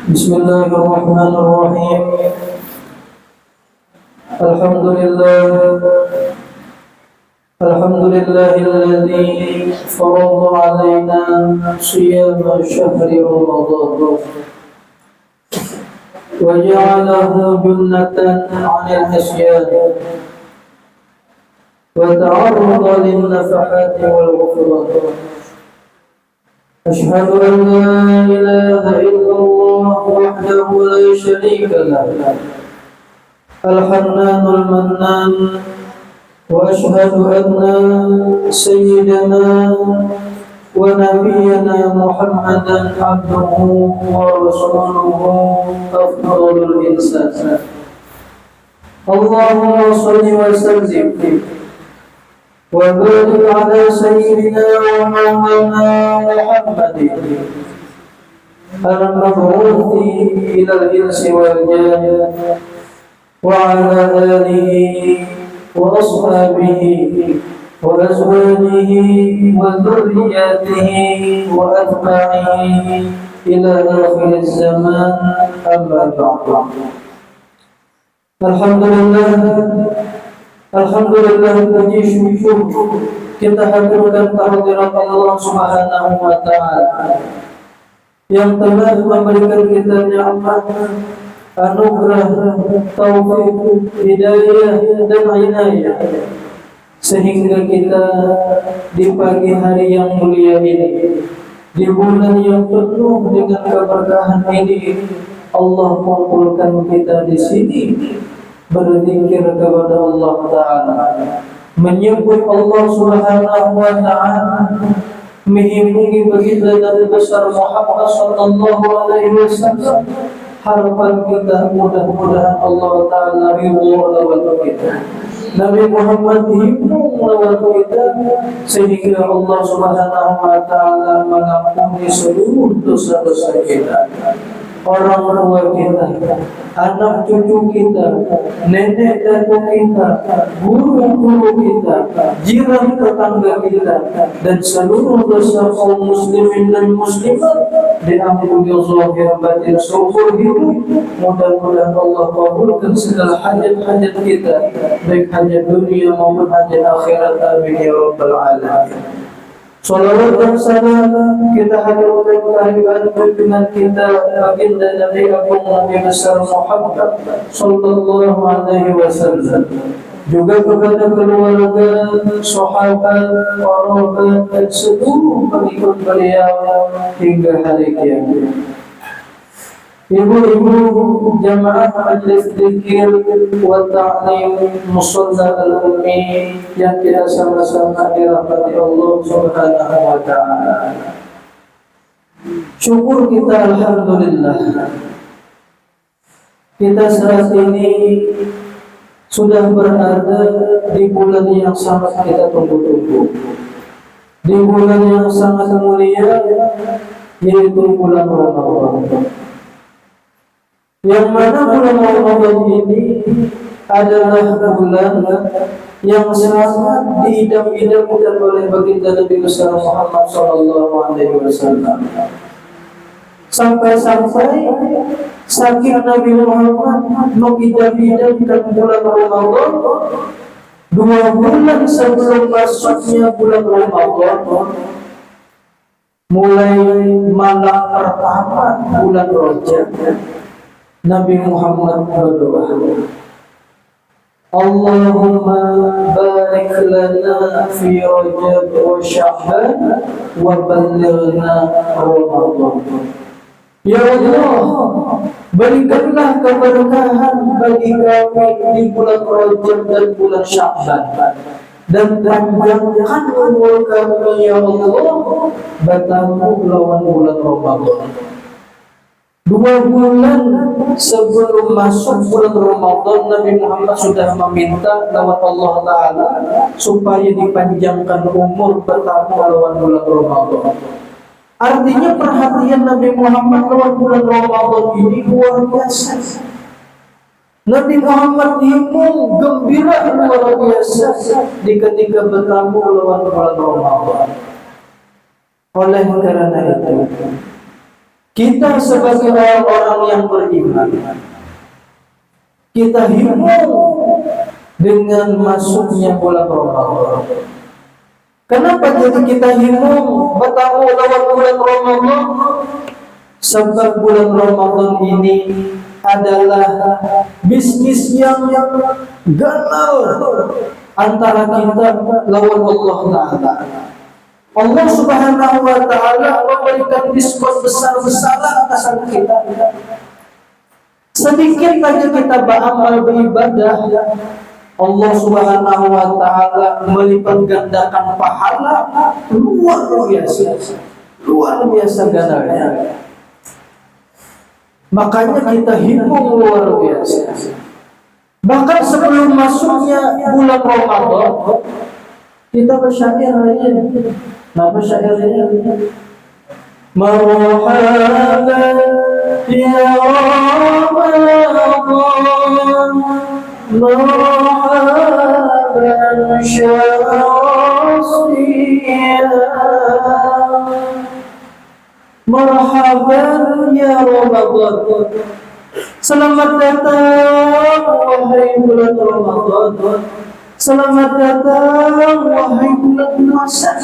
بسم الله الرحمن الرحيم. الحمد لله الذي فرض علينا صيام شهر رمضان وجعله جنة عن العصيان وتعرض للنفحات والغفران. أشهد أن لا إله إلا الله وحده لا شريك له الحنان المنان، وأشهد أن سيدنا ونبينا محمدا عبده ورسوله أفضل الإنسان. اللهم صل وسلم وبارك على سيدنا ومولانا محمد المبعوث إلى الإنس والجان، وعلى آله وأصحابه وأزواجه وذرياته وأتباعه إلى آخر الزمان. أما بعد. Alhamdulillah, puji syukur kita haturkan kehadirat Allah Subhanahu wa Ta'ala yang telah memberikan kita nikmat, anugerah, taufik, hidayah dan inayah sehingga kita di pagi hari yang mulia ini, di bulan yang penuh dengan keberkahan ini, Allah kumpulkan kita di sini berzikir kepada Allah Ta'ala, menyebut Allah Subhanahu wa Ta'ala, menghimpungi baginda Nabi besar Muhammad sallallahu alaihi wasallam. Harapan kita mudah-mudahan Allah Ta'ala ridho lewat kita, Nabi Muhammad himpun lewat kita, sehingga Allah Subhanahu wa Ta'ala mengampuni seluruh dosa-dosa kita, orang tua kita, anak cucu kita, nenek dan kita, guru-guru kita, jiran tetangga kita, dan seluruh dosa kaum muslimin dan muslimat diampuni zahir batin seumur hidup. Mudah-mudahan Allah kabulkan segala hajat-hajat kita, baik hajat dunia maupun hajat akhirat. Amin ya rabbal alamin. Salawat dan salam kita haturkan kehadiran pimpinan kita, baginda Nabi Agung Nabi besar Muhammad sallallahu alaihi wasallam, juga kepada keluarga, sahabat, para dan seluruh pengikut beliau hingga hari kiamat. Ibu-ibu jamaah majlis zikir wa ta'lim musalla al-ummi yang kita sama-sama dirahmati Allah Subhanahu wa Ta'ala. Syukur kita, alhamdulillah, kita saat ini sudah berada di bulan yang sangat kita tunggu-tunggu, di bulan yang sangat mulia, yaitu bulan Ramadan. Yang mana bulan Ramadan ini adalah bulan yang sangat diidam-idamkan oleh baginda Nabi besar Muhammad sallallahu alaihi wasallam. Sampai-sampai saking Nabi Muhammad mengidam-idamkan bulan Ramadan, 2 bulan sebelum masuknya bulan Ramadan, mulai malam pertama bulan Rajab, Nabi Muhammad berdoa, Allahumma barik lana fi Rajab wa Sya'ban wa ballighna Ramadan. Ya Allah, berikanlah keberkahan bagi kami di bulan Rajab dan bulan Sya'ban, dan panjangkan umur kami ya Allah bertambah lawan bulan Ramadan. 2 bulan sebelum masuk bulan Ramadan, Nabi Muhammad sudah meminta lewat Allah Ta'ala supaya dipanjangkan umur bertambah lawan bulan Ramadan. Artinya perhatian Nabi Muhammad lewat bulan Ramadan ini luar biasa. Nabi Muhammad himpun gembira luar biasa di ketika bertambah lawan bulan Ramadan. Oleh karena itu, Kita sebagai orang-orang yang beriman, kita himbau dengan masuknya bulan Ramadan. Kenapa jadi kita himbau bertamu lawan bulan Ramadan? Sebab bulan Ramadan ini adalah bisnis yang gagal antara kita lawan Allah Ta'ala. Allah Subhanahu wa Ta'ala memberikan diskon besar-besaran atas kita. Sedikit saja kita beramal beribadah, Allah Subhanahu wa Ta'ala melipat gandakan pahala luar biasa gandaannya. Makanya kita himbau luar biasa. Bahkan sebelum masuknya bulan Ramadan, kita bersyair aja. Apa syairnya? Marhaban ya Ramadan, marhaban syahsiyah, marhaban ya Ramadan. Selamat datang wahai bulan Ramadan. Selamat datang wahai bulan puasa.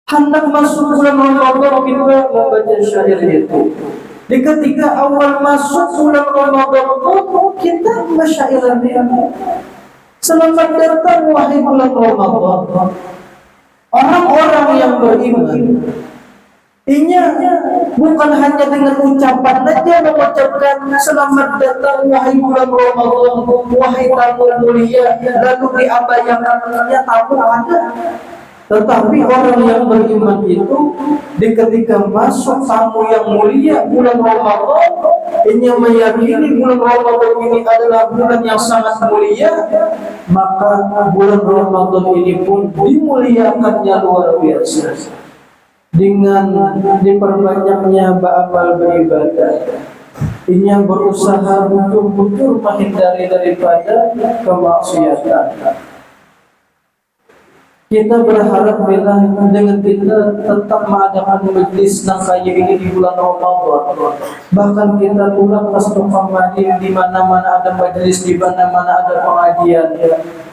Hendak masuk bulan Ramadan kita membaca syair itu. Di ketika awal masuk bulan Ramadan kita bersyair ini. Selamat datang wahai bulan Ramadan. Orang-orang yang beriman, inya bukan hanya dengan ucapan saja mengucapkan selamat datang wahai bulan Ramadan, wahai tamu mulia, lalu diabayakannya tamu ada. Tetapi orang yang beriman itu di ketika masuk tamu yang mulia bulan Ramadan, inya meyakini bulan Ramadan ini adalah bulan yang sangat mulia, maka bulan Ramadan ini pun dimuliakannya luar biasa. Dengan diperbanyaknya beramal beribadah, ini yang berusaha betul-betul menghindari daripada kemaksiatan. Kita berharap bila dengan kita tetap mengadakan majlis nangkaya ini di bulan Ramadan. Bahkan kita pulang ke tukang mandi di mana-mana ada majlis, di mana-mana ada pengajian.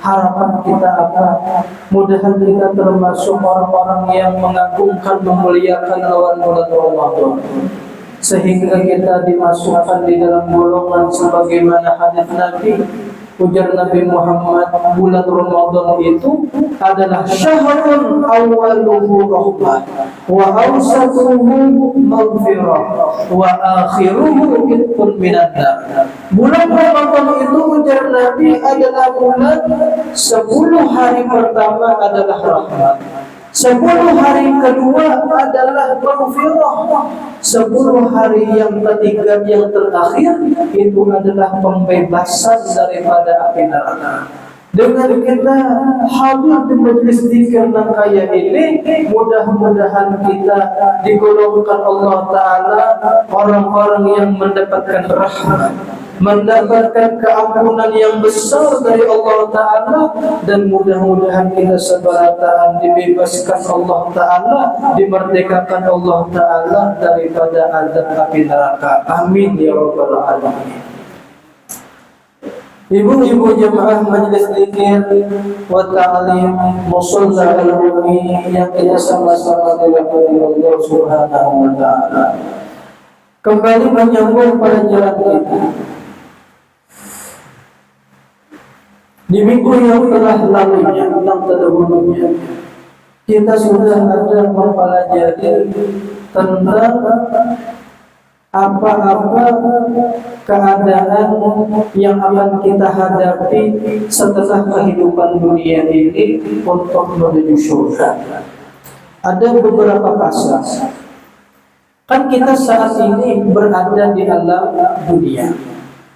Harapan kita apa? Mudahan kita termasuk orang-orang yang mengagungkan, memuliakan lawan bulan Ramadan, sehingga kita dimasukkan di dalam golongan sebagaimana hadis Nabi. Ujar Nabi Muhammad, bulan Ramadan itu adalah syahrun awwaluhu rahmah wa awsatuhu maghfirah wa akhiruhu itqun minan nar. Bulan Ramadan itu ujar Nabi adalah bulan 10 hari pertama adalah rahmat, 10 hari kedua adalah maghfirah, 10 hari yang ketiga yang terakhir itu adalah pembebasan daripada api neraka. Dengan kita hadir di majlis zikir nangkaya ini, mudah-mudahan kita digolongkan Allah Ta'ala orang-orang yang mendapatkan rahmat, mendapatkan keampunan yang besar dari Allah Ta'ala, dan mudah-mudahan kita seberataan dibebaskan Allah Ta'ala, dimerdekakan Allah Ta'ala daripada azab api neraka. Amin ya rabbal alamin. Ibu-ibu jemaah majlis zikir wa ta'lim musalla al-umi yang kita sama-sama dirahmati Allah Subhanahu wa Ta'ala, kembali menyambung pelajaran kita di minggu yang telah lalunya, yang terdahulunya. Kita sudah ada mempelajari tentang apa-apa keadaan yang akan kita hadapi setelah kehidupan dunia ini untuk menuju surga. Ada beberapa kasus. Kan kita saat ini berada di alam dunia.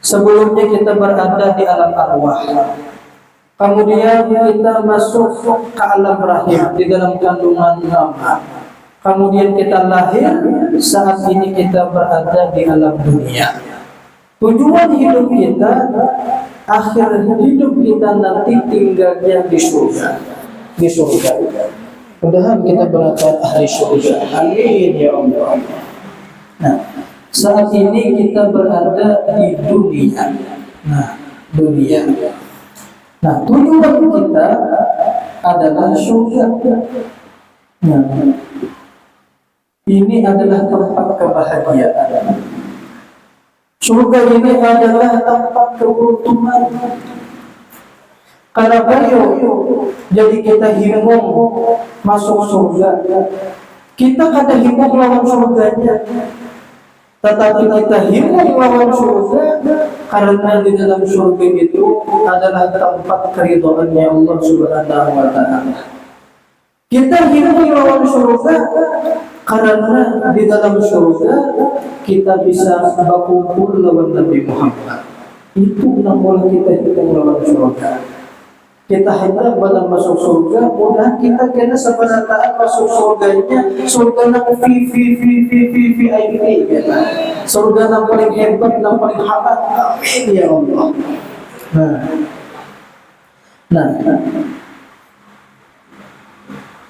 Sebelumnya kita berada di alam arwah. Kemudian kita masuk ke alam rahim di dalam kandungan mama. Kemudian kita lahir, saat ini kita berada di alam dunia. Tujuan hidup kita, akhir hidup kita nanti tinggalnya di surga. Di surga. Mudah-mudahan kita berangkat ahli surga. Amin ya Allah. Nah, saat ini kita berada di dunia. Nah, dunia. Nah, tujuan kita adalah surga. Nah, ini adalah tempat kebahagiaan. Surga ini adalah tempat keberuntungan. Karena beliau jadi kita himbau masuk surga. Kita kada himbau lawan surganya, tetapi kita himbau lawan surga karena di dalam surga itu adalah tempat keridhaannya Allah Subhanahu wa taala. Kita himbau lawan surga karena di dalam surga kita bisa berkumpul lawan Nabi Muhammad. Itu namanya kita himbau lawan surga. Kita hendak dalam masuk surga, mudah kita kena sebenarnya masuk surganya, surga yang VIP, surga yang paling hebat, yang paling hangat. Amin ya Allah. Nah,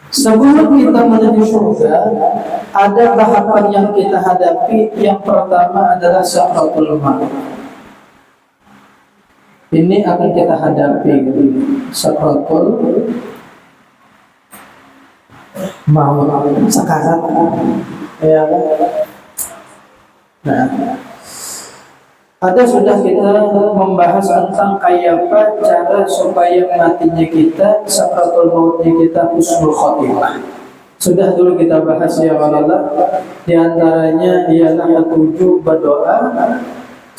sebelum kita menuju surga, ada tahapan yang kita hadapi. Yang pertama adalah sakratul maut. Ini akan kita hadapi sakratul maut, sakarat, ya kan? Nah, ada sudah kita membahas tentang kayak apa cara supaya matinya kita, sakratul mautnya kita husnul khotimah. Sudah dulu kita bahas ya Allah. Di antaranya ialah 7 berdoa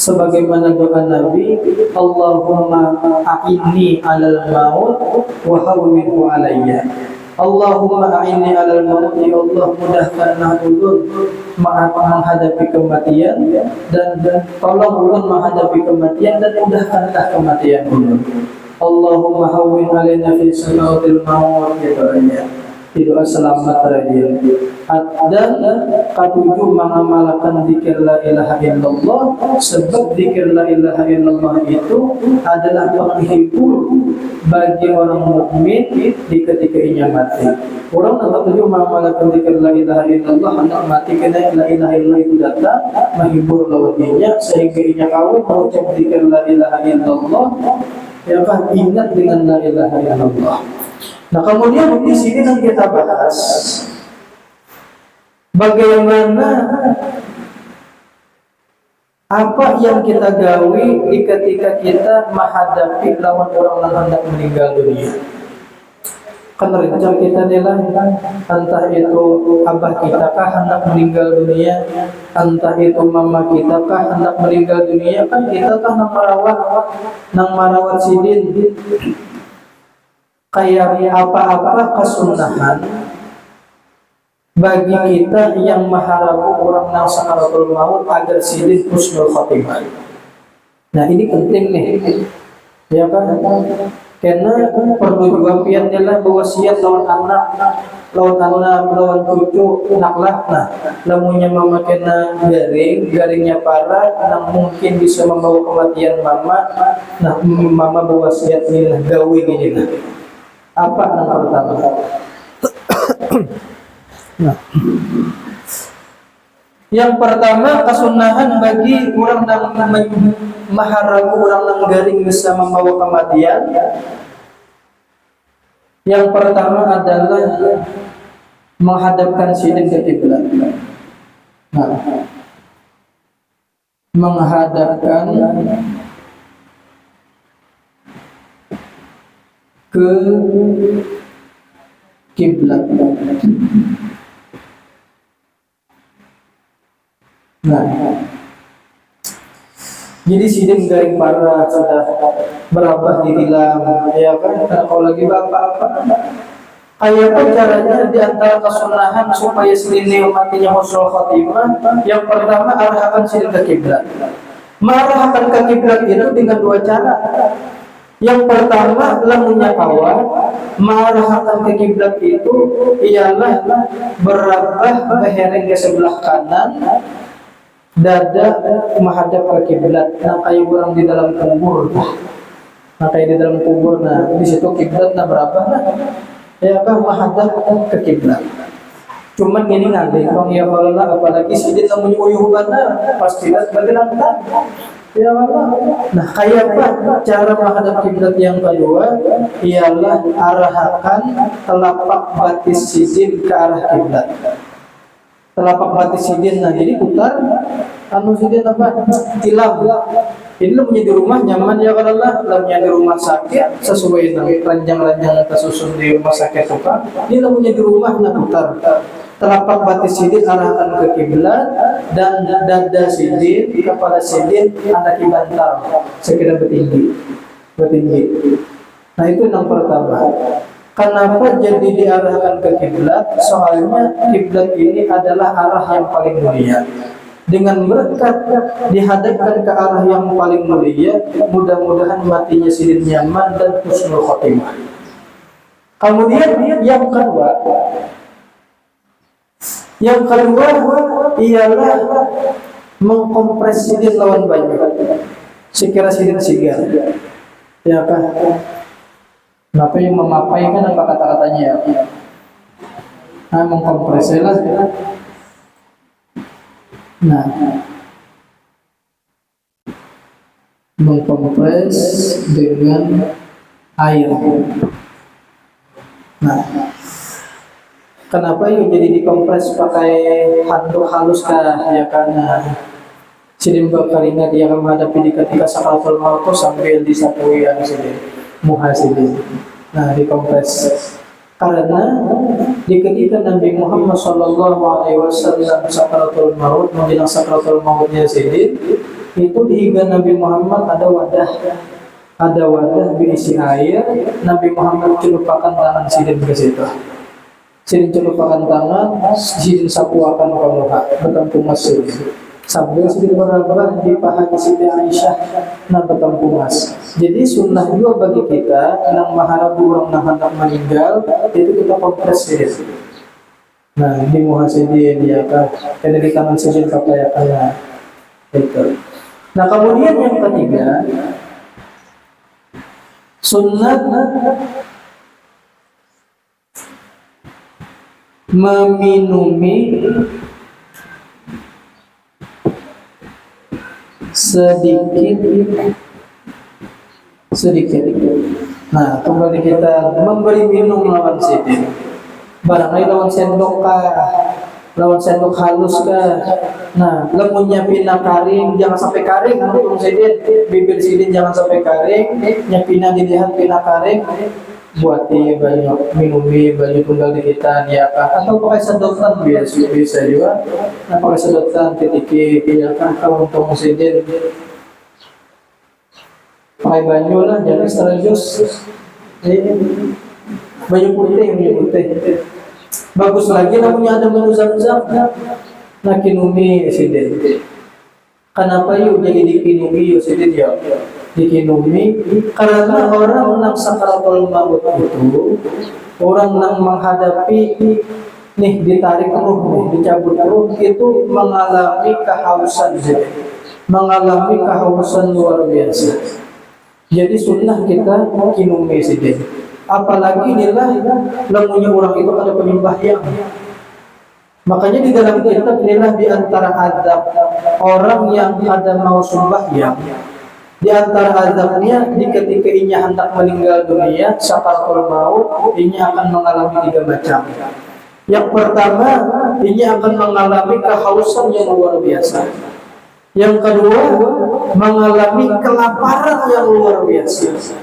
sebagaimana doa Nabi, Allahumma a'inni 'alal maut wa hawwinhu 'alayya. Allahumma a'inni 'alal maut, ya Allah mudahkanlah ulun menghadapi kematian, dan tolong ulun menghadapi kematian, dan mudahkanlah kematian ulun. Allahumma hawwin 'alaina fi sakaratil maut, ya doanya. Doa selamat terakhir. Dan ketujuh mengamalkan zikir la ilaha illallah, sebab zikir la ilaha illallah itu adalah penghibur bagi orang mukmin di ketika ia mati. Orang yang ketujuh mengamalkan zikir la ilaha illallah hendak mati kena la ilaha illallah itu datang menghibur lawannya, sehingga ia kawin mengucap zikir la ilaha illallah, ya kan, ingat dengan la ilaha illallah. Nah, kemudian di sini yang kita bahas bagaimana apa yang kita gawi di ketika kita menghadapi lawan orang yang hendak meninggal dunia. Kan rencana kita adalah entah itu abah kita kah hendak meninggal dunia, entah itu mama kita kah hendak meninggal dunia, kan kita kah nang marawat sidin. Kayak apa-apa kesunahan bagi kita yang mengharapkan orang yang sakaratul maut agar sidin husnul khotimah. Nah, ini penting nih, ya kan? Karena perlu juga piannya berwasiat lawan anak, lawan cucu, naklah. Nah, lamunnya mama kena garingnya parah, nah mungkin bisa membawa kematian mama. Nah, mama berwasiat nih gawi gini nah. Apa yang pertama? Nah, yang pertama kesunahan bagi orang yang maharagu orang yang garing bisa membawa kematian. Yang pertama adalah menghadapkan sidin ke kiblat. Nah, menghadapkan ke kiblat. Nah, jadi sidin garing parah sudah berabah ditilam, ya kan? Karena kalau lagi apa-apa, kayak apa caranya di antara kesunahan supaya sidin matinya husnul khotimah? Yang pertama arahkan sidin ke kiblat. Mengarahkan ke kiblat itu dengan 2 cara. Yang pertama, lamunnya kawan mengarahkan ke kiblat itu ialah berabah behereng ke sebelah kanan, dada menghadap ke kiblat. Nah, kayak orang di dalam kubur. Nah, kayak di dalam kubur. Nah, di situ kiblat nah berabah nah. ya kan menghadap ke kiblat. Cuman gini nanti kalau ya Allah apalagi sidin namanya uyuh benar pasti bergerak ya Allah. Nah kayak apa cara menghadap kiblat yang kedua ialah arahkan telapak batis sidin ke arah kiblat. Telapak batis sidin, nah jadi putar anu sidin apa tilam. Ini lo punya di rumah nyaman ya kalau Allah, lo punya di rumah sakit sesuai dengan ranjang-ranjang tersusun di rumah sakit apa. Ini lo punya di rumah nah putar telapak batis sidin arahkan ke kiblat dan dada sidin, kepala sidin ada di bantal sekedar bertinggi. Nah itu yang pertama. Kenapa jadi diarahkan ke kiblat? Soalnya kiblat ini adalah arah yang paling mulia. Dengan berkat dihadapkan ke arah yang paling mulia, mudah-mudahan matinya sidin nyaman dan husnul khotimah. Kemudian yang kedua ialah mengkompres sidin lawan banyu. Sekira sidin sigar. Ya kan? Kenapa yang memapai kan apa kata-katanya ya? Nah, mengkompres lah. Nah, mengkompres dengan air. Nah, kenapa yuk jadi dikompres pakai handuk halus kah? Ya karena sidin bakarinya dia akan menghadapi di ketika sakaratul maut sambil disatui yang sidin muhasidin. Nah, dikompres karena di ketika Nabi Muhammad SAW sakaratul maut menjelang sakaratul mautnya sidin itu di hingga Nabi Muhammad ada wadah berisi air. Nabi Muhammad celupkan tangan sidin ke situ. Sidin celupkan tangan, sidin sapuakan kamuha bertempung masuk. Sambil sidin berabah di pahanya Siti Aisyah na bertempung mas. Jadi sunnah juga bagi kita yang maharabu orang nah hendak meninggal itu kita kompres sidin. Nah di muhasidin ya kan, dari tangan sidin kapayakannya itu. Nah kemudian yang ketiga sunnah meminumi sedikit. Nah kembali kita memberi minum lawan sidin. Barangkali lawan sendok kah, lawan sendok halus kah. Nah lemunnya pina karing jangan sampai karing. Untuk sidin bibir sidin jangan sampai karing. Nyapina dilihat pina karing. Buati banyak minumi banyak tunggal di kita dia atau pakai sedotan bisa juga. Nah pakai sedotan titiki dia kan kalau untuk sidin pakai banyu lah jangan sekaligus banyu putih bagus lagi namanya ada menu zam-zam nah kinumi sidin. Kenapa yuk jadi dikinumi yuk sidin ya dikinumi karena orang yang sakaratul maut itu orang yang menghadapi nih ditarik ruh nih dicabut ruh itu mengalami kehausan luar biasa. Jadi sunnah kita kinumi sidin. Apalagi inilah lamunya orang itu ada penyembahyang. Makanya di dalam kitab inilah di antara adab orang yang ada mau sembahyang. Di antara azabnya di ketika inya hendak meninggal dunia sakaratul maut inya akan mengalami 3 macam. Yang pertama inya akan mengalami kehausan yang luar biasa. Yang kedua mengalami kelaparan yang luar biasa.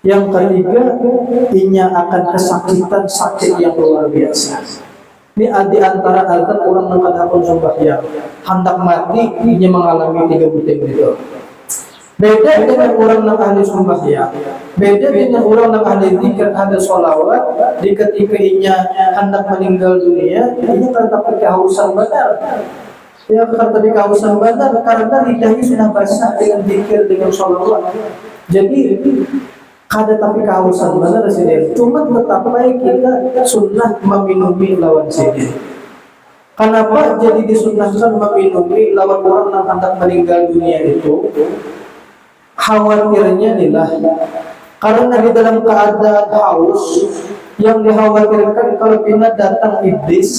Yang ketiga inya akan kesakitan sakit yang luar biasa. Ini di antara azab orang yang hendak sembahyang hendak mati inya mengalami 3 butir itu. Beda dengan orang yang ahli sembahyang, beda dengan orang yang ahli zikir, ahli sholawat. Di ketika inya hendak meninggal dunia, ini terdapat kehausan benar. Ya terdapat kehausan benar karena lidahnya sudah basah dengan zikir, dengan sholawat. Jadi ada tapi kehausan benar sidin. Cuma tetap baik kita sunnah meminumi lawan sidin. Kenapa jadi disunnahkan meminumi lawan orang yang hendak meninggal dunia itu? Khawatirnya inilah karena di dalam keadaan haus Yang dikhawatirkan kalau bila datang iblis,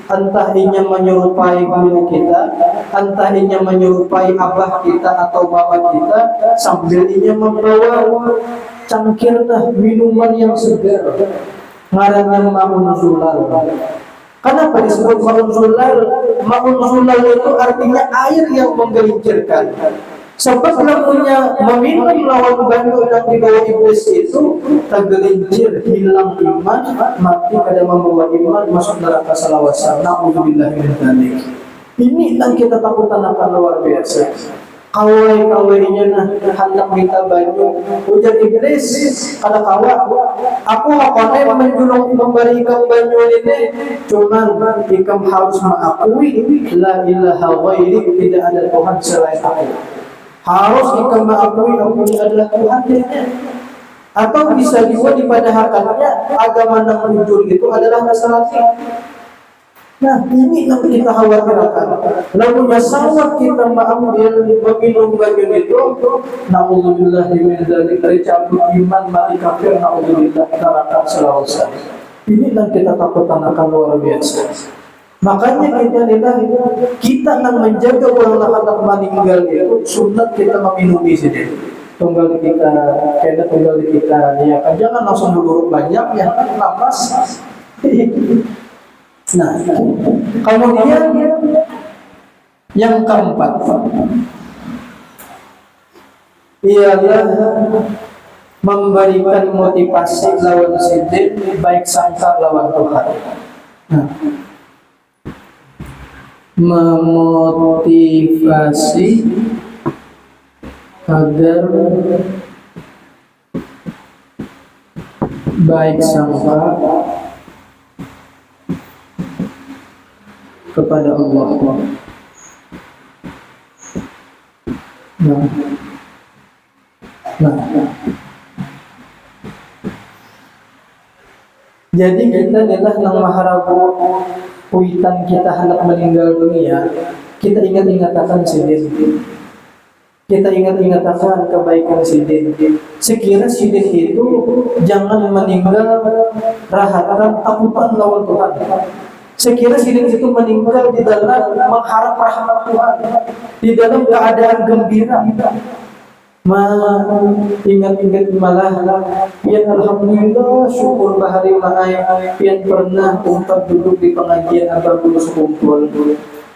entah inya menyerupai guru kita, entah inya menyerupai abah kita atau bapak kita, sambil inya membawa cangkir minuman yang segar, ngarannya ma'un zulal. Kenapa disebut ma'un zulal? Ma'un zulal itu artinya air yang menggelincirkan. Sebab lamunya meminum lawan banyu yang dibawa iblis itu tergelincir, hilang iman, mati kada membawa iman, masuk neraka salawasa. Na'udzubillah min dzalik. Ini yang kita takutan akan luar biasa. Kawai-kawainya hendak minta banyu, ujar iblis, kata kawa, aku hakone menjulung memberikan banyu ini, cuman ikam harus mengakui la ilaha ghairi, tidak ada Tuhan selain aku. Harus ikam mengakui aku ini adalah Tuhan. Atau bisa juga dipadahkannya agama yang muncul itu adalah Nasrani. Nah, ini yang kita khawatirkan. Lalu sangat kita mengambil meminum banyu itu, na'udzubillah min dzalik, dari cabut iman mati kafir, na'udzubillah neraka selawasa. Ini yang kita takutkan akan luar biasa. Makanya kita yang menjaga orang anak meninggal itu sunat kita meminumi sini. Tunggal kita, kena tunggal kita, ya kan jangan langsung dulu banyak ya kan napas. Nah, kemudian yang keempat ialah memberikan motivasi lawan sidik, baik sangka lawan Tuhan. Nah, memotivasi agar baik sangka kepada Allah. Jadi kita adalah nang maharabu kuitan kita hendak meninggal dunia, kita ingat-ingatakan sidin. Kita ingat-ingatakan kebaikan sidin. Sekira sidin itu jangan meninggal rahatan takutan lawan Tuhan. Sekira sidin itu meninggal di dalam mengharap rahmat Tuhan, di dalam keadaan gembira. Ingat-ingat malah pian alhamdulillah syukur bahari maai pian pernah umpat duduk di pengajian abah dulu sekumpul,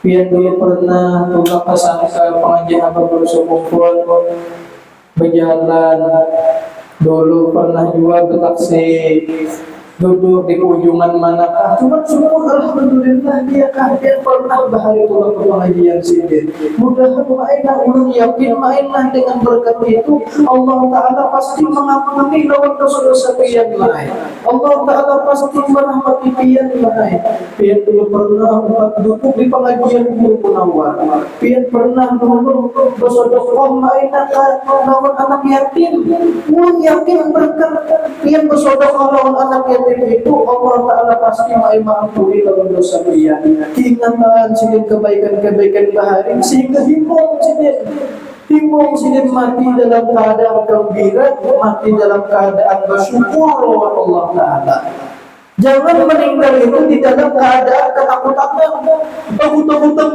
pian dulu pernah tunggak kesana ke pengajian abah dulu sekumpul, berjalan dulu pernah juga betaksi duduk di ujungan manakah, cuma syukur alhamdulillah dia kehadiran pernah bahari turun ke pengajian sidin. Mudah-mudahan ulun yakin mainlah dengan berkat itu Allah Ta'ala pasti mengampuni lawan dosa-dosa pian lain. Allah Ta'ala pasti merahmati pian lain. Pian dulu pernah duduk di pengajian Guru Munawwar, pian pernah dulu bersedekah mainlah lawan anak yatim. Ulun yakin berkat pian bersedekah lawan anak yatim itu Allah Ta'ala pasti mengampuni dalam dosa dia. Ingatan sidin kebaikan-kebaikan bahari sehingga himbau sidin mati dalam keadaan gembira, mati dalam keadaan bersyukur kepada Allah Ta'ala. Jangan meninggal itu di dalam keadaan ketakutan. Aku takutan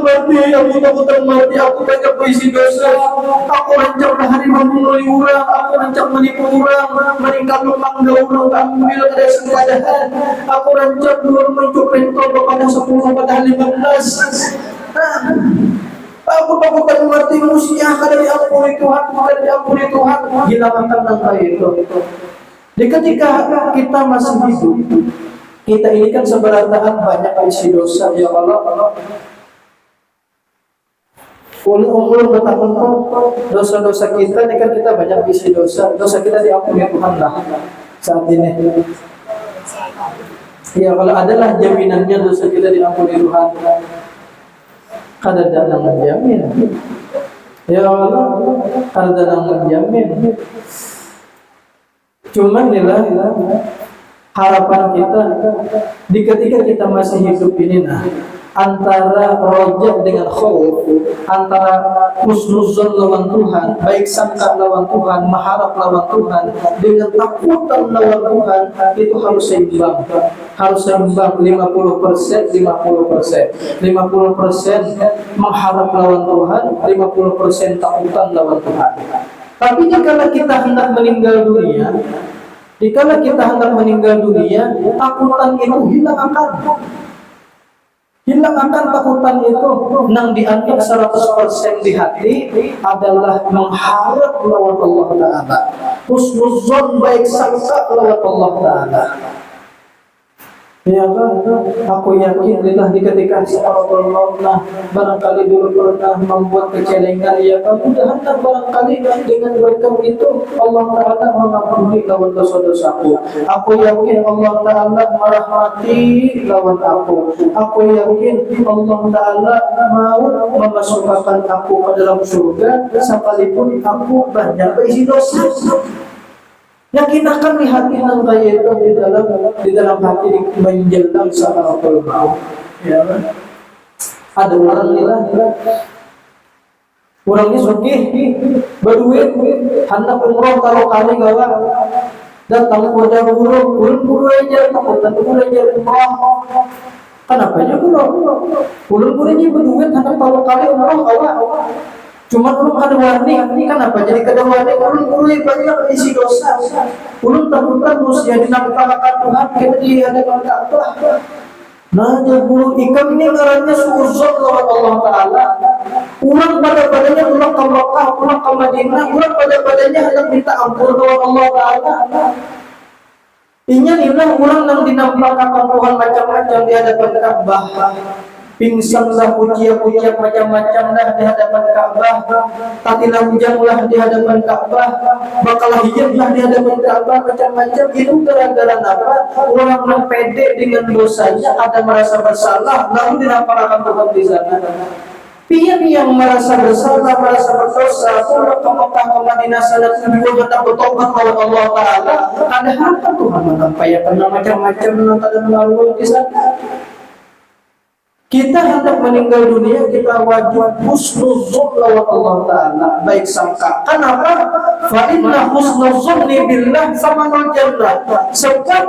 mati, aku banyak berisi dosa, aku rancang hari membunuh orang, aku rancang menipu orang, meninggal memangga orang, ambil ada sekadahan, aku rancang dulu mencuri pentol pada 10 pada 15. Aku takutan mati manusia kada diampuni Tuhan, hilangkan tangga itu. Jadi ketika kita masih hidup, kita ini kan seberataan banyak isi dosa ya Allah. Ulun bertakun dosa-dosa kita ini kan kita banyak isi dosa kita diampuni Tuhan lah saat ini. Ya kalau adalah jaminannya dosa kita diampuni Tuhan, kada ada menjamin. Ya Allah, kada ada menjamin. Cuman nilai harapan kita di ketika kita masih hidup ini antara roja dengan khauf, antara husnuzon lawan Tuhan, baik sangka lawan Tuhan, mengharap lawan Tuhan, dengan takutan lawan Tuhan, itu harus seimbang. Harus seimbang 50%, 50%. 50% mengharap lawan Tuhan, 50% takutan lawan Tuhan. Tapi jika kita hendak meninggal dunia, takutan itu hilang akan takutan itu. Nang diambil 100% di hati adalah mengharap lawan Allah Ta'ala, husnuzon, baik sangka lawan Allah Ta'ala. Ya kan? Aku yakin lillah di ketika Sa'aratul Mautlah barangkali dulu pernah membuat kecelengan, ya kan? Mudah-mudahan barangkali dengan berkat itu Allah Ta'ala mengampuni lawan dosa-dosaku. Aku yakin Allah Ta'ala merahmati lawan aku. Aku yakin Allah Ta'ala mau memasukkan aku ke dalam surga sekalipun aku banyak berisi dosa. Yakin akan di hati nang kaya itu di dalam hati menjelang Sa'aratul Maut. Ya kan? Ada orang orangnya sugih, berduit, hendak umroh kalau kali gawa, datang pada guru aja, takutan guru aja umroh. Kenapa aja guru aja berduit, hendak kalau kali umroh gawa. Cuma ulun kada warni, kenapa jadi kada warni? Ulun banyak isi dosa. Ulun takutan usia dinampakkan Tuhan kita di hadapan Ka'bah. Nah, guru ikam ini ngarannya suuzon lawan Allah Ta'ala. Ulang pada badannya ulang ke Makkah, ulang ke Madinah, ulang pada badannya hendak minta ampun lawan Allah Ta'ala. Inya ulang yang dinampakkan Tuhan macam-macam di hadapan Ka'bah. Pingsanlah, pujian-pujian macam-macam dah di hadapan Ka'bah, tatilah hujanglah di hadapan Ka'bah, bakalah hijablah di hadapan Ka'bah, macam-macam. Itu gara-gara apa? Orang yang pede dengan dosanya, ada merasa bersalah, lalu dinampakkan Tuhan di sana. Pian yang merasa bersalah, merasa berdosa, pulang ke Makkah ke Madinah sana kedua kita bertobat kepada Allah Ta'ala, ada apa Tuhan menampakkan macam-macam dan melalui di sana. Kita hendak meninggal dunia, kita wajib husnuzon lawan Allah Ta'ala, baik sangka. Kenapa? Fa inna husnuzonni billah samanul jannah. Sebab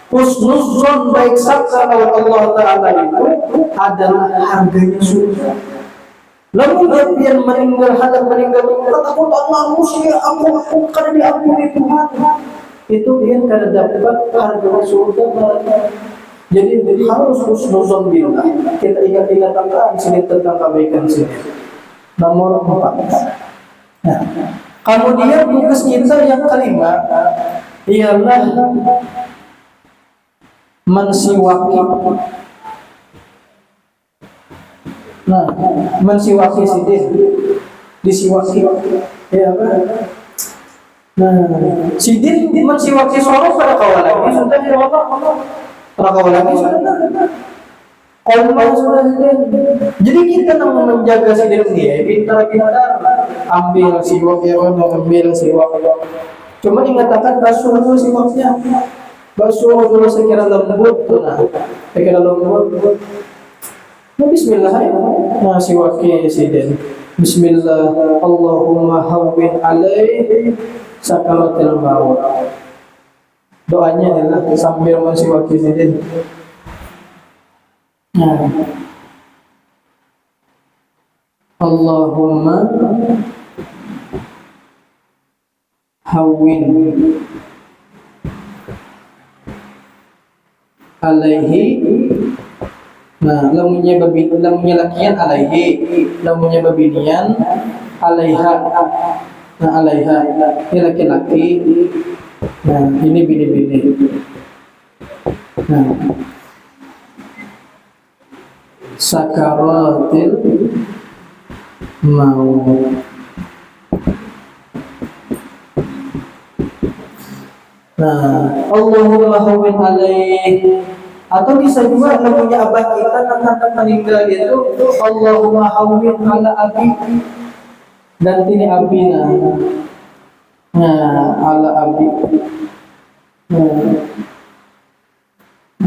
husnuzon, baik sangka lawan Allah Ta'ala itu adalah harganya surga. Lalu dia meninggal, hendak meninggal dunia, takut Allah musuh, aku kada diampuni Tuhan. Itu dia kada dapat harga surga. Jadi harus husnuzon billah. Kita ingat-ingat sini tentang kebaikan sini. Nomor 4. Nah, kemudian tugas kita yang kelima ialah mensiwaki. Nah, mensiwaki sidin, disiwaki. Ya kan? Nah, sidin mensiwaki sorok pada kawan lagi sudah ya Allah. Rakau lagi sudah. Kalau sudah. Jadi kita nak menjaga sidin dia, pintar-pintar ambil siwak ya, ambil siwak. Cuma dikatakan basuh dulu siwaknya. Basuh dulu sekira lembut, nah, sekira lembut. Nah, bismillah ya. Nah, siwaknya sidin. Bismillah, Allahumma hawwin alaihi sakaratil maut. Doanya adalah sambil mensiwaki sidin. Nah, Allahumma hawwin alaihi. Nah, lamunnya lakian alaihi, lamunnya babinian alaiha. Nah, alaiha ini laki-laki. Nah, ini bini-bini. Nah, sakaratil maut. Nah, Allahumma hawwin alaih. Atau bisa juga namanya abah kita akan meninggal itu Allahumma hawwin ala abi. Dan ini abina. Nah, ala abi.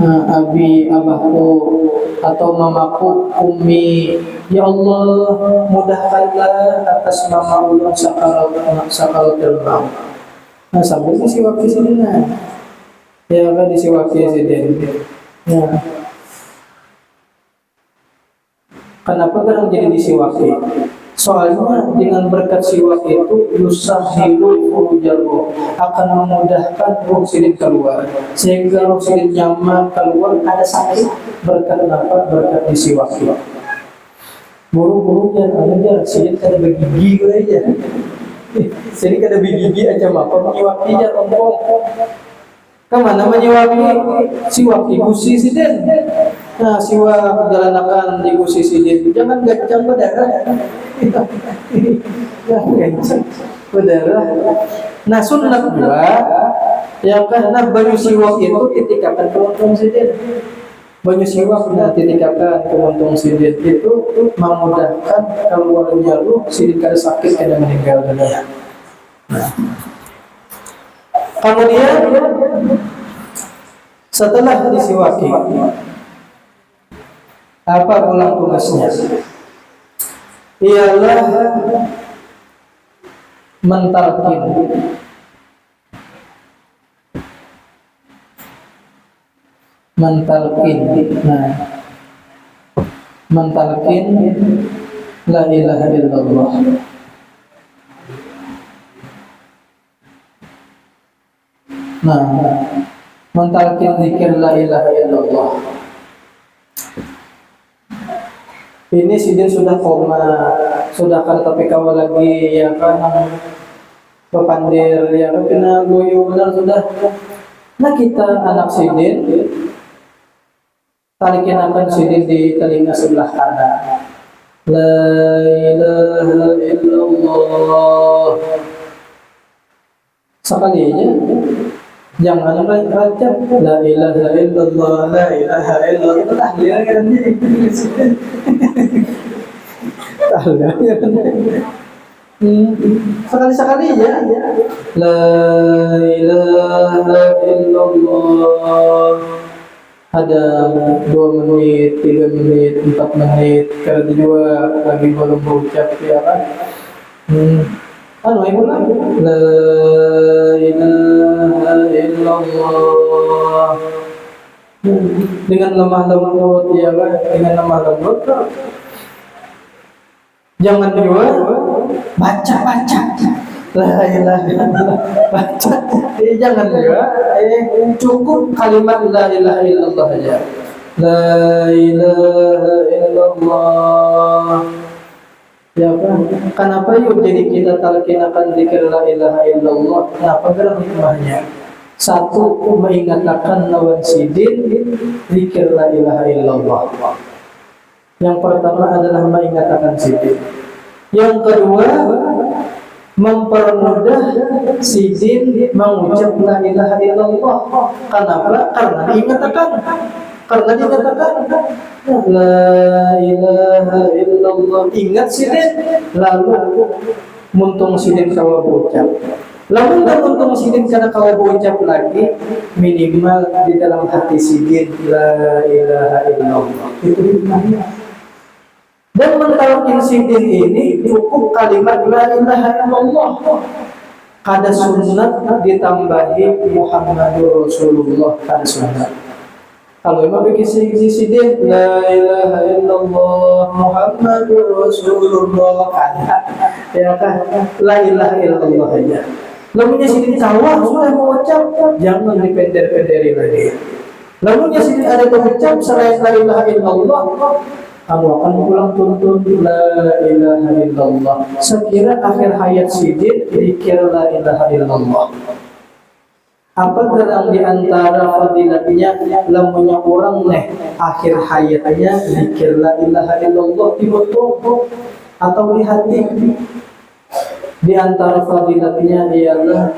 abi, abahku, atau mamaku, ummi. Ya Allah, mudahkanlah atas mama ulun sakaratul maut. Nah, sampai disiwaki sini nah. Ya kan disiwaki sini. Nah, kenapa kadang jadi disiwaki? Soalnya dengan berkat siwak itu yusahilu furujahu, akan memudahkan ruh sidin keluar, sehingga ruh sidin nyaman keluar ada sakit berkat apa? Berkat disiwaki. Buru-buru aja sidin kada begigi aja. Jadi kada begigi aja apa menyiwaki aja ompong. Kemana menyiwaki? Siwak igusi sidin. Nah, siwak jalan akan igusi sidin. Jangan gancang berdarah. Jangan gancang berdarah. Nah, sunnah dua, ya karena banyu siwak itu titikakan keuntung sidin. Banyu siwak nah titikakan keuntung sidin itu memudahkan keluarnya ruh sidin kada sakit kada meninggal dunia. Nah, kemudian setelah disiwaki, apa pulang tugasnya? Ialah mentalkin. Nah, mentalkin la ilaha illallah. Nah, mentalkin zikir la ilaha illallah. Ini sidin sudah koma, sudah kan tapi kawal lagi ya kan pepandir ya kan kena goyo benar sudah. Nah kita anak sidin tarikin akan sidin di telinga sebelah kanan. La ilaha illallah. Sekali aja. Jangan baca la ilaha illallah, la ilaha illallah. Tahlil kan jadi. Tahlil. Sekali-sekali ya. La ilaha illallah. Ada 2 menit, 3 menit, 4 menit, karena juga lagi belum berucap ya kan. Ibu lah. La ilaha illallah. Dengan lemah lembut ya kan, dengan lemah lembut. Jangan juga baca. La ilaha illallah. Baca. Jangan juga. Cukup kalimat la ilaha illallah aja. La ilaha illallah. Ya kan? Kenapa yuk jadi kita talqinakan zikir la ilaha illallah? Kenapa gerak hikmahnya? Satu, mengingatkan lawan sidin zikir la ilaha illallah. Yang pertama adalah mengingatkan sidin. Yang kedua, mempermudah sidin mengucap la ilaha illallah. Kenapa? Karena diingatkan. Karena dikatakan la ilaha illallah, ingat sidin, lalu muntung sidin kawa berucap. Lalu muntung sidin karena kawa berucap lagi, minimal di dalam hati sidin la ilaha illallah. Itu hikmahnya. Dan mentalkin sidin ini cukup kalimat la ilaha illallah. Kada sunnat ditambahi Muhammadur Rasulullah, kada sunnat. Kalau emang bikin sidin la ilaha illallah Muhammadur Rasulullah kan ya kan la ilaha illallah aja. Lamunnya sidin sawah sudah mengucap, jangan dipender-penderi lagi. Lamunnya sidin ada mengucap selain la ilaha illallah, kamu akan pulang tuntun la ilaha illallah. Sekira akhir hayat sidin dikir la ilaha illallah. Apa gerang di antara fadilatnya lamunnya orang nih akhir hayatnya zikir la ilaha illallah di mulut atau di hati. Di antara fadilatnya ialah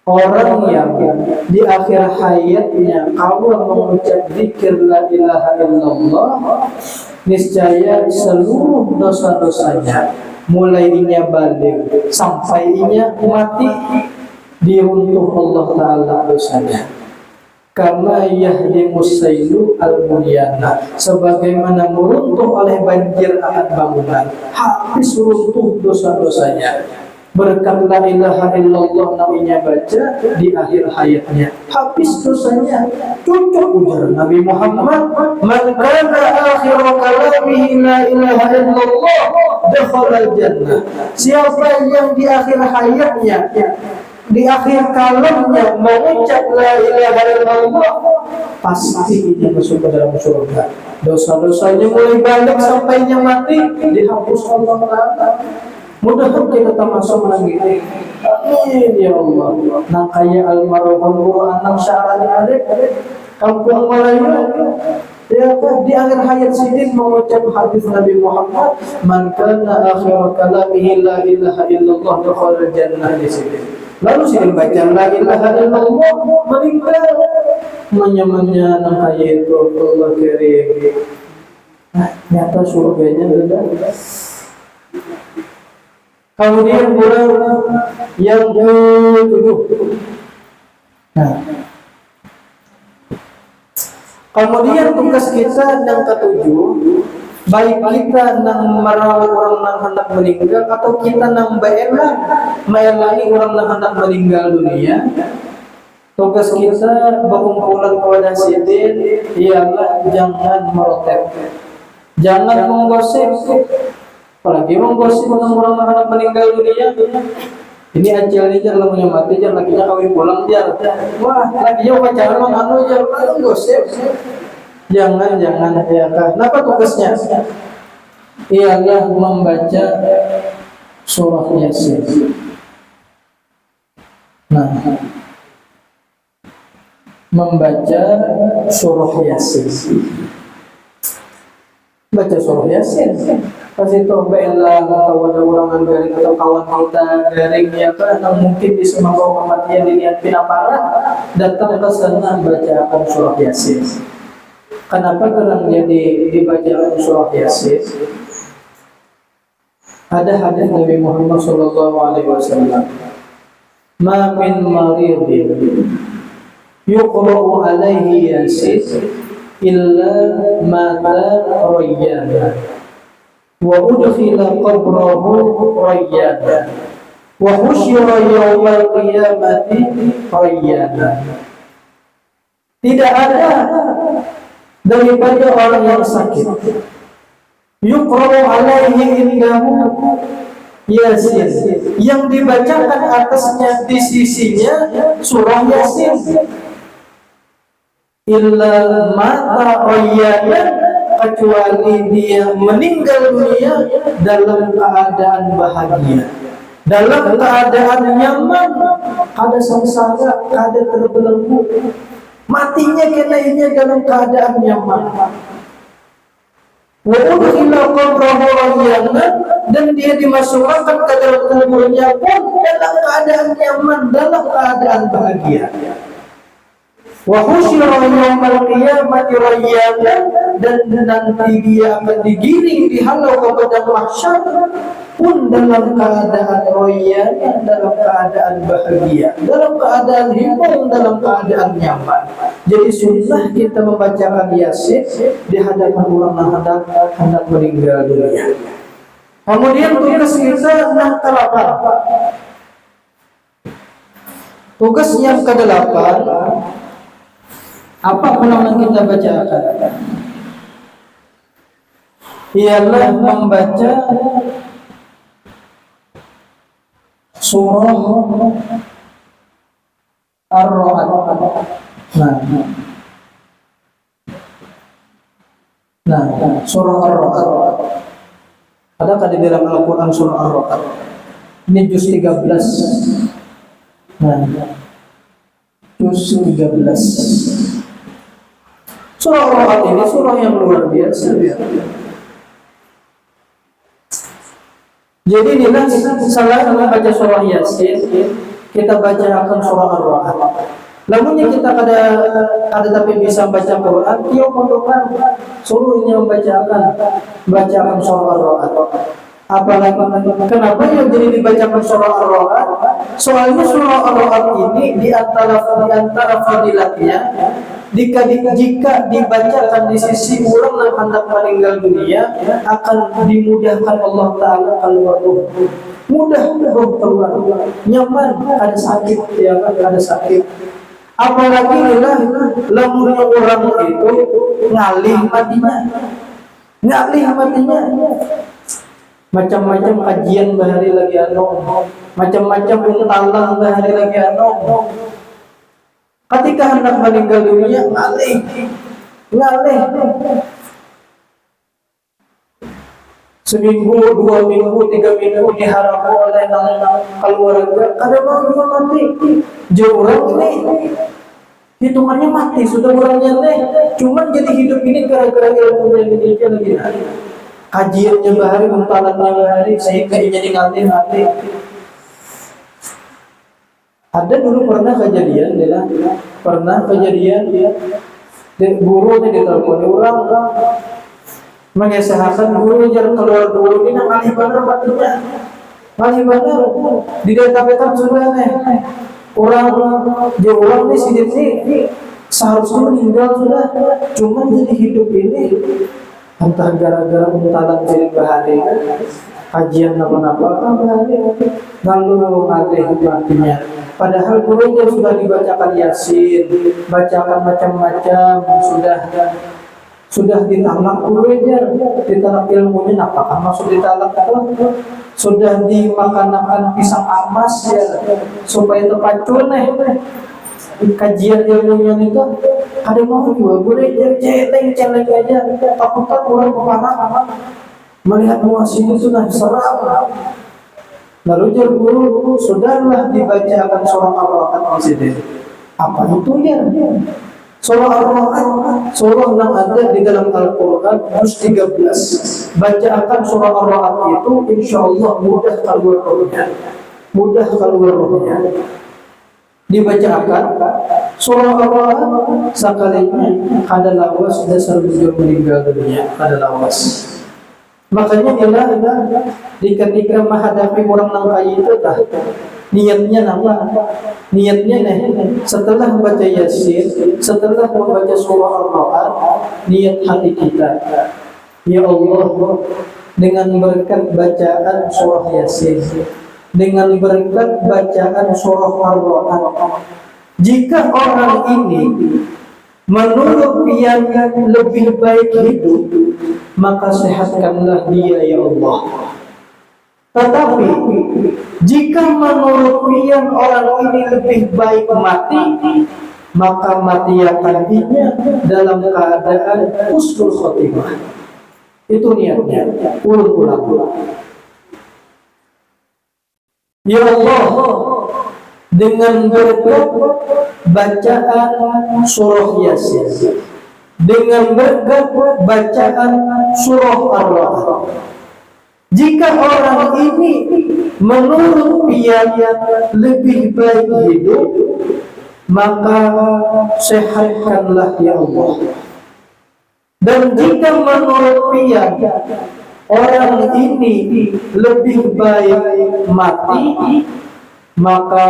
orang yang di akhir hayatnya awal mengucap zikir la ilaha illallah, niscaya seluruh dosa-dosanya mulai inya balik sampai inya mati diruntuh Allah Ta'ala dosanya. kama yahdimus sailu al-bunyana, sebagaimana meruntuh oleh banjir akan bangunan, habis runtuh dosa-dosanya. Berkat la ilaha illallah nabinya baca di akhir hayatnya, habis dosanya. Cocok ujar Nabi Muhammad, man kana akhir kalamihi la ilaha illallah dakhala jannah. Siapa yang di akhir hayatnya, di akhir kalamnya mengucap la ilaha illallah, pasti dia masuk ke dalam surga. Dosa-dosanya mulai balik sampainya mati dihapus Allah Ta'ala. Mudah-mudahan kita termasuk lagi. Amin ya Allah. Nang kaya almarhum guru anak syarat adik kampung Melayu. Ya kan di akhir hayat sidin mengucap hadis Nabi Muhammad, man kana akhir kalamihi la ilaha illallah dakhala jannah di sini. Lalu sidin baca la ilaha illallah, meninggal menyamannya nang kaya itu Allah karim. Nyata surganya sudah. Kemudian bulan yang ke-7. Kemudian tugas kita yang ke-7, baik kita nang merawat orang nang hendak meninggal atau kita nang melayani orang nang hendak meninggal dunia. Tugas kita berkumpulan kepada sidin ialah jangan merotek, jangan menggosip. Apalagi menggosip tentang orang anak meninggal dunia. Ini acil ini jangan punya mati, jangan lakinya kawin pulang jar. Wah, lakinya pacaran mang anu jar, menggosip. Jangan ya kan. Kenapa tugasnya? Ialah membaca surah Yasin. Nah, membaca surah Yasin. Baca surah Yasin. Pas itu bela kawan orang garing atau kawan kita garing ya kan yang mungkin bisa membawa kematian dilihat pinapara, datang ke sana bacakan surah Yasin. Kenapa kadang jadi dibacakan surah Yasin? Ada hadis Nabi Muhammad SAW, ma min maridin yuqra'u alaihi Yasin illa mata rayyana wa udkhila qabrahu rayyana wa husyira yawmal qiyamati rayyana. Tidak ada daripada orang yang sakit yuqra'u alaihi indahu Yasin, yang dibacakan atasnya di sisinya surah Yasin, illa mata rayyana, kecuali dia meninggal dunia dalam keadaan bahagia, dalam keadaan nyaman, kada sengsara, kada terbelenggu, matinya kenainya dalam keadaan nyaman. Wa udkhila qabrahu rayyana, dan dia dimasukkan ke dalam kuburnya pun dalam keadaan nyaman, dalam keadaan bahagia. Wa husyira yawmal qiyamati rayyana, dan nanti dia akan digiring dihalau kepada mahsyar pun dalam keadaan rayyana, dalam keadaan bahagia, dalam keadaan himbau, dalam keadaan nyaman. Jadi sunnah kita membacakan Yasin di hadapan orang yang hendak meninggal dunia. Kemudian tugas kita yang ke-8. Tugas yang ke-8, apa yang kita bacakan? Ialah membaca surah Ar-Ra'd. Nah, surah Ar-Ra'd. Adakah di dalam Al-Quran surah Ar-Ra'd? Ini juz 13. Nah, juz 13. Surah Ar-Ra'd ini surah yang luar biasa. Jadi inilah salah membaca surah Yasin, kita baca akan surah Ar-Ra'd. Lamunnya kita kada tapi bisa baca Quran, dia mendoakan suruhnya membacakan surah Ar-Ra'd. Apalagi kenapa yang jadi dibacakan surah Ar-Ra'd? Soalnya surah Ar-Ra'd ini di antara fadilatnya jika dibacakan di sisi orang yang hendak meninggal dunia akan dimudahkan Allah Ta'ala keluar ruh. Mudah roh keluar, nyaman, ada sakit ya kan, ada sakit. Apalagi lemurnya orang itu ngalih matinya, macam-macam kajian bahari lagi macam-macam untalang bahari lagi ketika hendak meninggal dunia ngalih seminggu, 2 minggu, 3 minggu diharap oleh keluarga kada mau juga mati jauh orang ini hitungannya mati sudah orangnya cuman jadi hidup ini gara-gara ilmu yang dimiliki lagi kajiannya bahari, untalannya bahari sehingga dia jadi ngalih. Ada dulu pernah kejadian gurunya ditelepon orang mengesahkan guru jangan keluar dulu ini ngalih bener batunya di data sudah orang nih sini seharusnya meninggal sudah cuma jadi hidup ini entah gara-gara untalan jadi bahari kajian apa-apa lalu ngalih matinya. Padahal gurunya sudah dibacakan Yasin, bacakan macam-macam, sudah ditalak gurunya, ditalak ilmunya, apakah maksud ditalak itu? Sudah dimakan pisang amas ya, supaya terpacul kajian ilmunya itu. Ada mau juga gurunya celeng aja, takut orang kemana melihat muasin itu sudah seram. Lalu guru sudahlah dibacakan surah Ar-Ra'd di sini. Apa itu ya? Surah Ar-Ra'd, surah yang ada di dalam Al-Quran juz 13. Bacakan surah Ar-Ra'd itu insya Allah mudah keluar rohnya. Dibacakan surah Ar-Ra'd sekalinya ada lawas dasar bujur meninggal dunia, ada lawas. Makanya di ketika menghadapi orang nang kaya itu niatnya setelah membaca Yasin, setelah membaca surah Ar-Ra'd, niat hati kita, ya Allah, dengan berkat bacaan surah Yasin, dengan berkat bacaan surah Ar-Ra'd, jika orang ini menurut yang lebih baik hidup, maka sehatkanlah dia ya Allah. Tetapi jika menurut yang orang ini lebih baik mati, maka matiakan dia dalam keadaan husnul khotimah. Itu niatnya. Ulang. Ya Allah, dengan berkat bacaan surah Yasin, dengan berkat bacaan surah Ar-Ra'd, jika orang ini menurut yang lebih baik hidup, maka sehatkanlah ya Allah. Dan jika menurut yang orang ini lebih baik mati, maka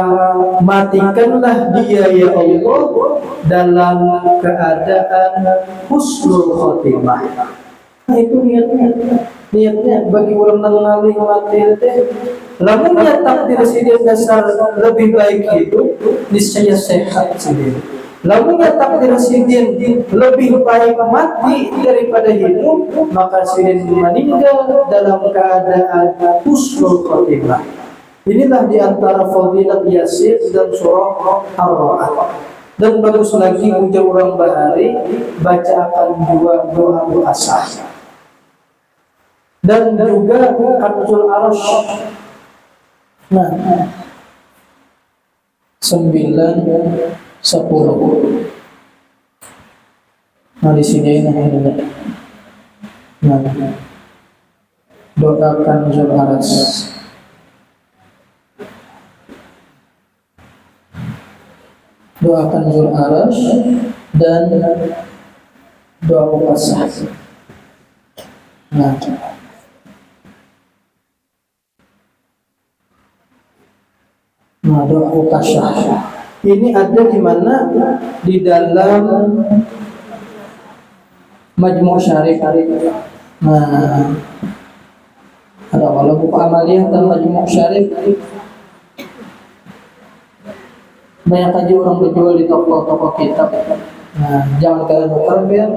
matikanlah dia ya Allah dalam keadaan husnul khotimah. Nah, itu niatnya bagi orang mengalih mati itu. Lamunnya takdir sidin dasar lebih baik hidup, niscaya sehat sidin. Lamunnya takdir sidin lebih baik mati daripada hidup, maka sidin meninggal dalam keadaan husnul khotimah. Inilah diantara fadilat Yasin dan surah Ar-Ra'd. Dan bagus lagi ujar orang bahari baca akan dua doa asah. Dan juga Kanzul Arasy. Nah, 9, 10. Nah di sini ini. Nah, doa Kanzul Arasy. Doa Kanzul Arasy dan doa Muqassah. Nah, Nah, doa ukasyah ini ada di mana? Di dalam Majmu' Syarif. Nah, ada kalau buku amaliyah dan Majmu' Syarif banyak aja orang berjual di toko-toko kitab. Nah, jangan kalian nukar, biar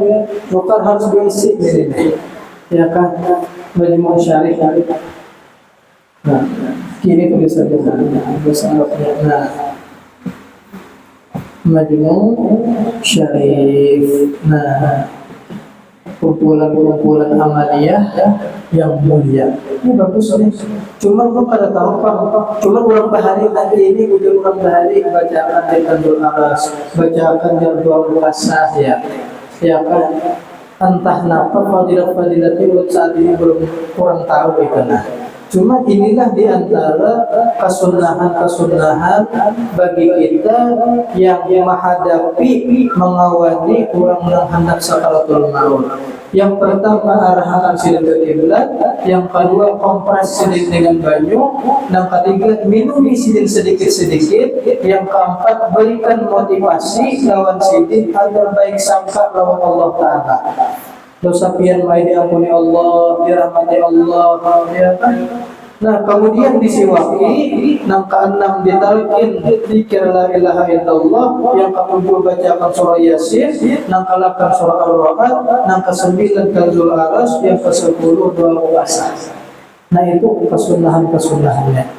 nukar harus diisi ini, ya kan? Majmu' Syarif. Nah, kini tulis saja nah, Majmu' Syarif. Nah, kumpulan-kumpulan amaliyah yang mulia. Ini bagus nih. Cuma belum pada tahu Pak. Cuma orang bahari tadi ini udah orang bahari bacakan Tandul Aras, bacakan Jardul Qasah ya. Ya kan. Entah kenapa fadilat-fadilatnya buat saat ini belum kurang tahu itu nah. Cuma inilah diantara kesunahan-kesunahan bagi kita yang menghadapi, mengawali orang yang hendak sakaratul maut. Yang pertama arahkan sidik ke kiblat, yang kedua kompres sidik dengan banyu, yang ketiga minumi sidik sedikit-sedikit, yang keempat berikan motivasi lawan sidik agar baik sangka lawan Allah Ta'ala. Dosa pian mai diampuni Allah, dirahmati Allah, ya kan? Nah, kemudian disiwaki, yang keenam ditalqin dzikir la ilaha illallah, yang ketujuh bacakan surah Yasin, yang ke-8 surah Ar-Ra'd, yang ke-9 Kanzul Aras, yang ke-10 doa ukasyah. Nah, itu kesunahan-kesunahannya.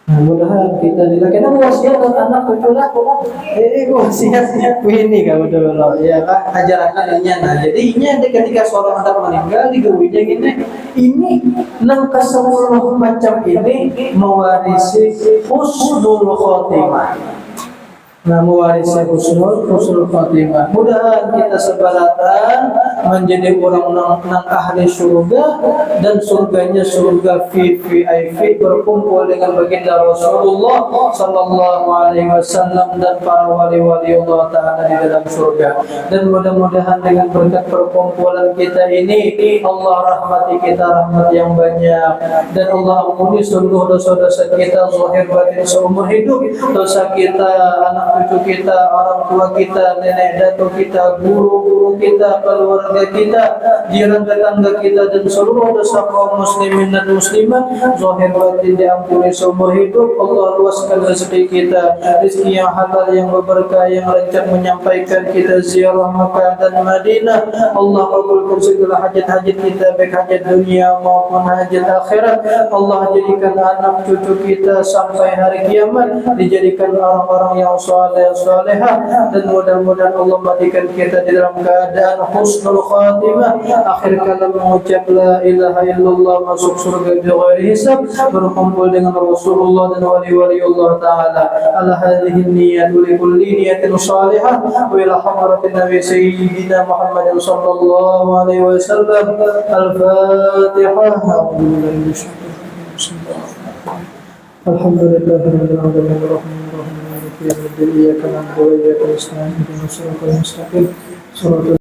Nah, mudah-mudahan kita dilakukan wasiat dan anak cucu lah. Wasiat ini kamu dulu ya kan ajaran nya. Nah, jadi ini ketika seorang anak meninggal digawinya gini. Ini nang ke-10 macam ini mewarisi husnul khotimah. Nah, mewarisi husnul khotimah. Mudah kita sebaratan menjadi orang nang ahli surga dan surganya surga VIP berkumpul dengan baginda Rasulullah sallallahu alaihi wasallam dan para wali-wali Allah Ta'ala di dalam surga. Dan mudah-mudahan dengan berkat perkumpulan kita ini Allah rahmati kita rahmat yang banyak, dan Allah ampuni seluruh dosa-dosa kita zahir batin seumur hidup, dosa kita, anak cucu kita, orang tua kita, nenek datuk kita, guru-guru kita, keluarga kita, jiran tetangga kita, dan seluruh dosa kaum muslimin dan muslimat zahir batin diampuni seumur hidup. Allah luaskan rezeki kita, rezeki yang halal, yang berberkah, yang lancar menyampaikan kita ziarah Makkah dan Madinah. Allah kabulkan segala hajat-hajat kita, baik hajat dunia maupun hajat akhirat. Allah jadikan anak cucu kita sampai hari kiamat dijadikan orang-orang yang salehah, dan mudah-mudahan Allah matikan kita di dalam keadaan husnul khatimah. Akhir kalam mengucap la ilaha illallah, masuk surga bighairi hisab, berkumpul dengan Rasulullah dan wali-wali Allah Ta'ala. Ala hadhihi niyyat wa likulli niyatin salihah wa ila hadratin nabi sayyidina Muhammad sallallahu alaihi wasallam. Al-Fatihah. Alhamdulillahirabbil alamin. إياك نعبد وإياك نستعين اهدنا الصراط المستقيم صراط